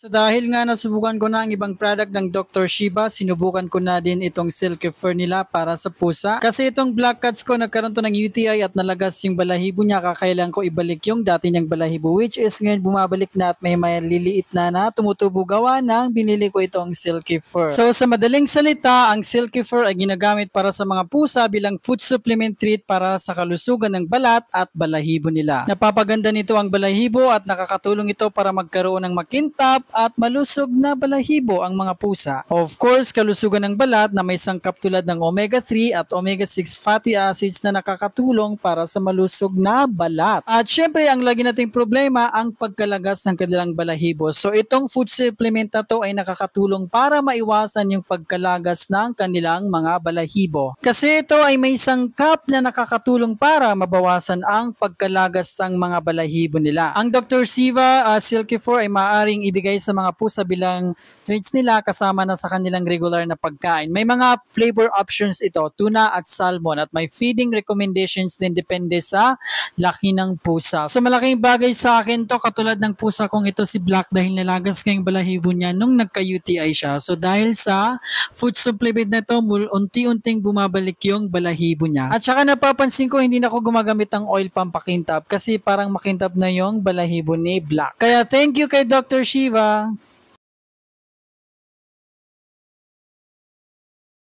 So dahil nga nasubukan ko na ang ibang product ng Dr. Shiba, sinubukan ko na din itong Silky Fur nila para sa pusa. Kasi itong black cats ko nagkaroon to ng UTI at nalagas yung balahibo niya, kakailan ko ibalik yung dati niyang balahibo, which is ngayon bumabalik na at may maliliit na tumutubo gawa ng binili ko itong Silky Fur. So sa madaling salita, ang Silky Fur ay ginagamit para sa mga pusa bilang food supplement treat para sa kalusugan ng balat at balahibo nila. Napapaganda nito ang balahibo at nakakatulong ito para magkaroon ng makintab at malusog na balahibo ang mga pusa. Of course, kalusugan ng balat na may sangkap tulad ng omega-3 at omega-6 fatty acids na nakakatulong para sa malusog na balat. At syempre, ang lagi nating problema ang pagkalagas ng kanilang balahibo. So itong food supplement na to ay nakakatulong para maiwasan yung pagkalagas ng kanilang mga balahibo. Kasi ito ay may sangkap na nakakatulong para mabawasan ang pagkalagas ng mga balahibo nila. Ang Dr. Shiba Silky Fur ay maaaring ibigay sa mga pusa bilang treats nila kasama na sa kanilang regular na pagkain. May mga flavor options ito, tuna at salmon, at may feeding recommendations din depende sa laki ng pusa. So malaking bagay sa akin to, katulad ng pusa kong ito si Black dahil nalagas kayong balahibo niya nung nagka-UTI siya. So dahil sa food supplement na to, unti-unting bumabalik yung balahibo niya. At saka napapansin ko hindi na ako gumagamit ng oil pampakintab kasi parang makintab na yung balahibo ni Black. Kaya thank you kay Dr. Shiva.